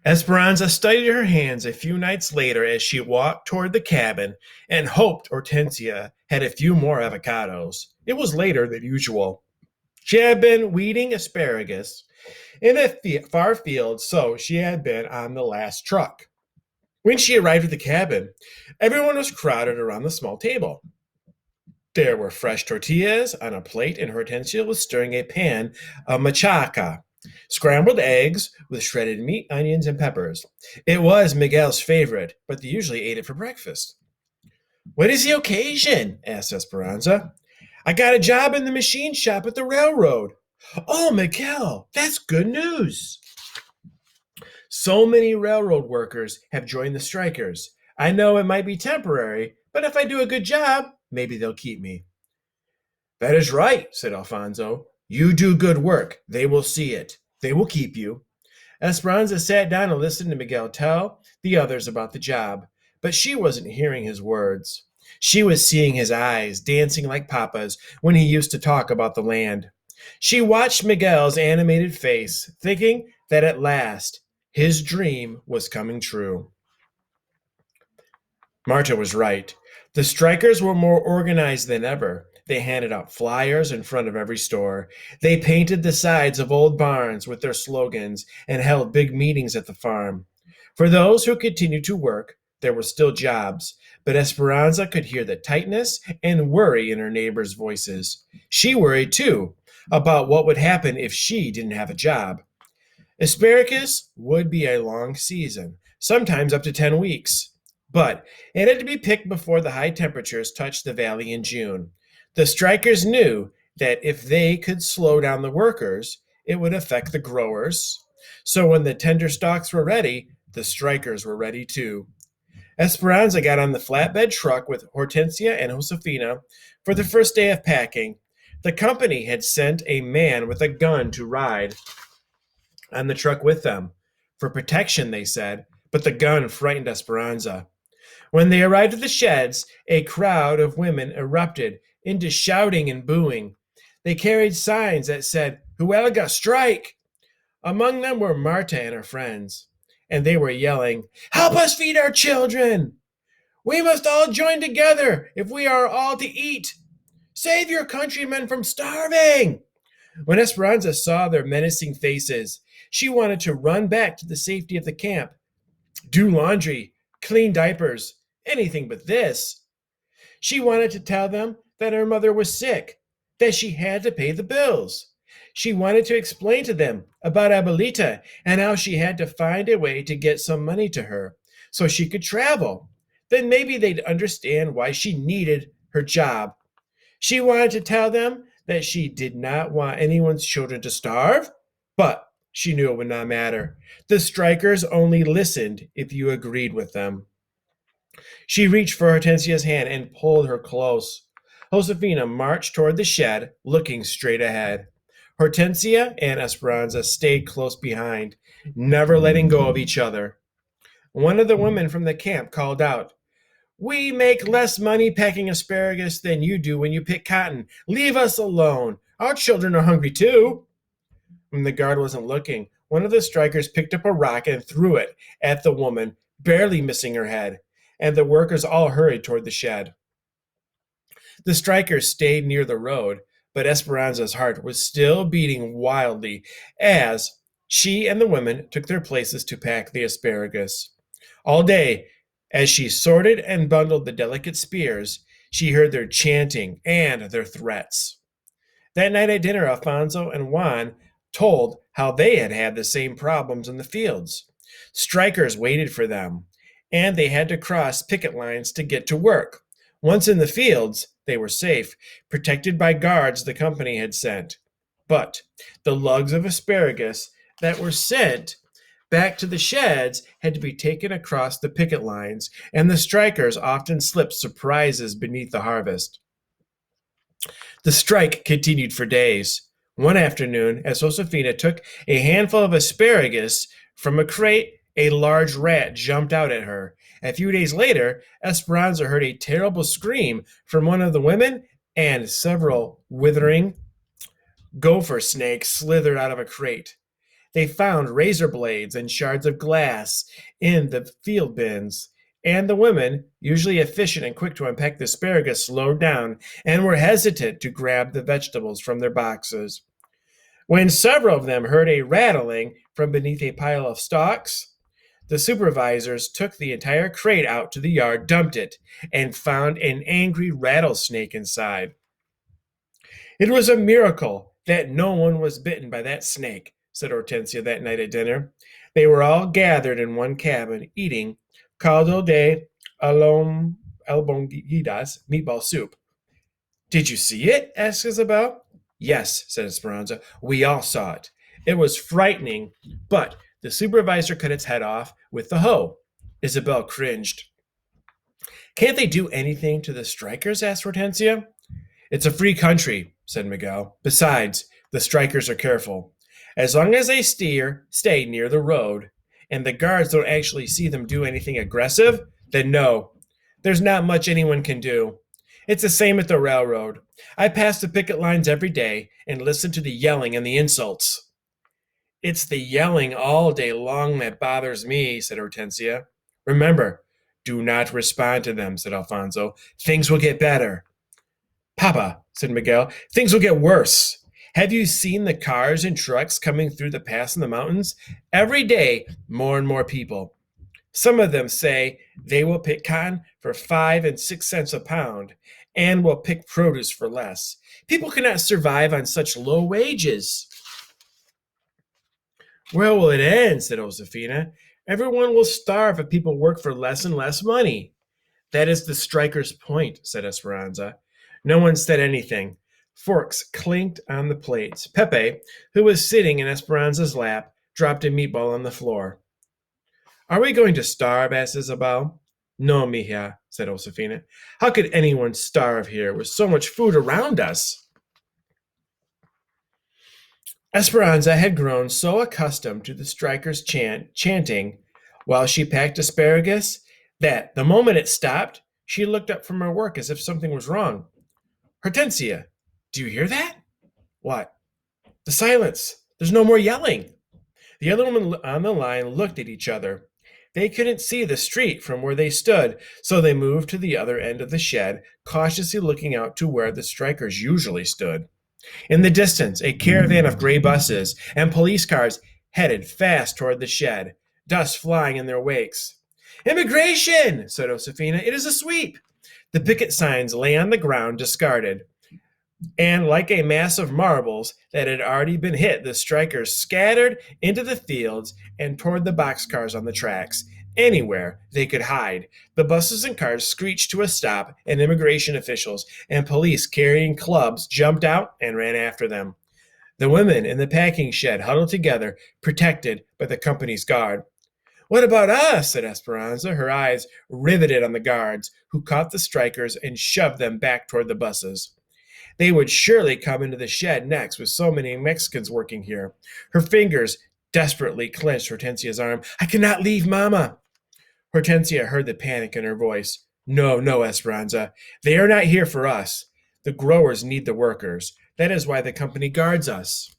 Esperanza studied her hands a few nights later as she walked toward the cabin and hoped Hortensia had a few more avocados. It was later than usual. She had been weeding asparagus in a far field, so she had been on the last truck. When she arrived at the cabin, everyone was crowded around the small table. There were fresh tortillas on a plate, and Hortensia was stirring a pan of machaca, scrambled eggs with shredded meat, onions, and peppers. It was Miguel's favorite, but they usually ate it for breakfast. "What is the occasion?" asked Esperanza. "I got a job in the machine shop at the railroad." "Oh, Miguel, that's good news." "So many railroad workers have joined the strikers. I know it might be temporary, but if I do a good job, maybe they'll keep me." "That is right," said Alfonso. "You do good work. They will see it. They will keep you." Esperanza sat down and listened to Miguel tell the others about the job, but she wasn't hearing his words. She was seeing his eyes dancing like Papa's when he used to talk about the land. She watched Miguel's animated face, thinking that at last his dream was coming true. Marta was right. The strikers were more organized than ever. They handed out flyers in front of every store. They painted the sides of old barns with their slogans and held big meetings at the farm. For those who continued to work, there were still jobs, but Esperanza could hear the tightness and worry in her neighbors' voices. She worried, too, about what would happen if she didn't have a job. Asparagus would be a long season, sometimes up to 10 weeks. But it had to be picked before the high temperatures touched the valley in June. The strikers knew that if they could slow down the workers, it would affect the growers. So when the tender stalks were ready, the strikers were ready too. Esperanza got on the flatbed truck with Hortensia and Josefina for the first day of packing. The company had sent a man with a gun to ride on the truck with them. For protection, they said, but the gun frightened Esperanza. When they arrived at the sheds, a crowd of women erupted into shouting and booing. They carried signs that said, "Huelga, strike!" Among them were Marta and her friends, and they were yelling, "Help us feed our children! We must all join together if we are all to eat! Save your countrymen from starving!" When Esperanza saw their menacing faces, she wanted to run back to the safety of the camp, do laundry, clean diapers, anything but this. She wanted to tell them that her mother was sick, that she had to pay the bills. She wanted to explain to them about Abuelita and how she had to find a way to get some money to her so she could travel. Then maybe they'd understand why she needed her job. She wanted to tell them that she did not want anyone's children to starve, but she knew it would not matter. The strikers only listened if you agreed with them. She reached for Hortensia's hand and pulled her close. Josefina marched toward the shed, looking straight ahead. Hortensia and Esperanza stayed close behind, never letting go of each other. One of the women from the camp called out, "We make less money packing asparagus than you do when you pick cotton. Leave us alone. Our children are hungry too." When the guard wasn't looking, one of the strikers picked up a rock and threw it at the woman, barely missing her head, and the workers all hurried toward the shed. The strikers stayed near the road, but Esperanza's heart was still beating wildly as she and the women took their places to pack the asparagus. All day, as she sorted and bundled the delicate spears, she heard their chanting and their threats. That night at dinner, Alfonso and Juan told how they had had the same problems in the fields. Strikers waited for them, and they had to cross picket lines to get to work. Once in the fields, they were safe, protected by guards the company had sent. But the lugs of asparagus that were sent back to the sheds had to be taken across the picket lines, and the strikers often slipped surprises beneath the harvest. The strike continued for days. One afternoon, as Josefina took a handful of asparagus from a crate, a large rat jumped out at her. A few days later, Esperanza heard a terrible scream from one of the women, and several withering gopher snakes slithered out of a crate. They found razor blades and shards of glass in the field bins. And the women, usually efficient and quick to unpack the asparagus, slowed down and were hesitant to grab the vegetables from their boxes. When several of them heard a rattling from beneath a pile of stalks, the supervisors took the entire crate out to the yard, dumped it, and found an angry rattlesnake inside. It was a miracle that no one was bitten by that snake, said Hortensia that night at dinner. They were all gathered in one cabin, eating caldo de albondigas, meatball soup. Did you see it? Asked Isabel. Yes, said Esperanza. We all saw it. It was frightening, but the supervisor cut its head off with the hoe. Isabel cringed. Can't they do anything to the strikers? Asked Hortensia. It's a free country, said Miguel. Besides, the strikers are careful. As long as they stay near the road, and the guards don't actually see them do anything aggressive, then no, there's not much anyone can do. It's the same at the railroad. I pass the picket lines every day and listen to the yelling and the insults. It's the yelling all day long that bothers me, said Hortensia. Remember, do not respond to them, said Alfonso. Things will get better. Papa, said Miguel, things will get worse. Have you seen the cars and trucks coming through the pass in the mountains? Every day, more and more people. Some of them say they will pick cotton for 5 and 6 cents a pound and will pick produce for less. People cannot survive on such low wages. Where will it end? Said Josefina. Everyone will starve if people work for less and less money. That is the striker's point, said Esperanza. No one said anything. Forks clinked on the plates. Pepe, who was sitting in Esperanza's lap, dropped a meatball on the floor. Are we going to starve? Asked Isabel. No, mija, said Josefina. How could anyone starve here with so much food around us? Esperanza had grown so accustomed to the strikers' chanting while she packed asparagus that the moment it stopped, she looked up from her work as if something was wrong. Hortensia, do you hear that? What? The silence. There's no more yelling. The other women on the line looked at each other. They couldn't see the street from where they stood, so they moved to the other end of the shed, cautiously looking out to where the strikers usually stood. In the distance, a caravan of gray buses and police cars headed fast toward the shed, dust flying in their wakes. Immigration, said Josefina. It is a sweep. The picket signs lay on the ground, discarded. And like a mass of marbles that had already been hit, the strikers scattered into the fields and toward the boxcars on the tracks. Anywhere they could hide. The buses and cars screeched to a stop, and immigration officials and police carrying clubs jumped out and ran after them. The women in the packing shed huddled together, protected by the company's guard. What about us? Said Esperanza, her eyes riveted on the guards, who caught the strikers and shoved them back toward the buses. They would surely come into the shed next with so many Mexicans working here. Her fingers desperately clenched Hortensia's arm. I cannot leave, Mama. Hortensia heard the panic in her voice. No, no, Esperanza. They are not here for us. The growers need the workers. That is why the company guards us.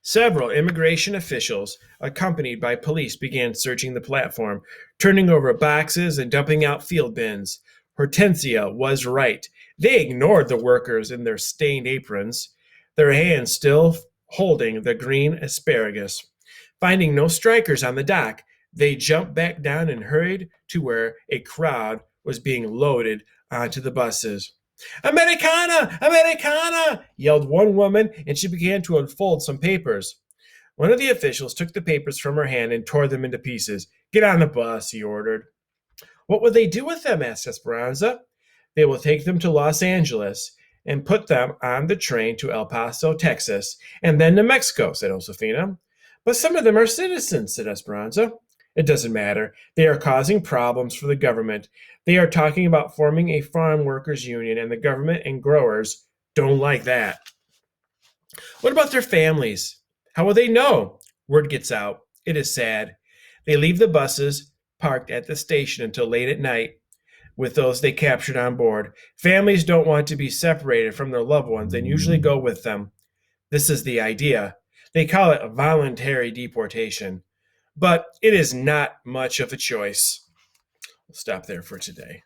Several immigration officials, accompanied by police, began searching the platform, turning over boxes and dumping out field bins. Hortensia was right. They ignored the workers in their stained aprons, their hands still holding the green asparagus. Finding no strikers on the dock, they jumped back down and hurried to where a crowd was being loaded onto the buses. Americana! Americana! Yelled one woman, and she began to unfold some papers. One of the officials took the papers from her hand and tore them into pieces. Get on the bus, he ordered. What will they do with them? Asked Esperanza. They will take them to Los Angeles and put them on the train to El Paso, Texas, and then to Mexico, said Josefina. But some of them are citizens, said Esperanza. It doesn't matter. They are causing problems for the government. They are talking about forming a farm workers union, and the government and growers don't like that. What about their families? How will they know? Word gets out. It is sad. They leave the buses parked at the station until late at night with those they captured on board. Families don't want to be separated from their loved ones and usually go with them. This is the idea. They call it voluntary deportation, but it is not much of a choice. We'll stop there for today.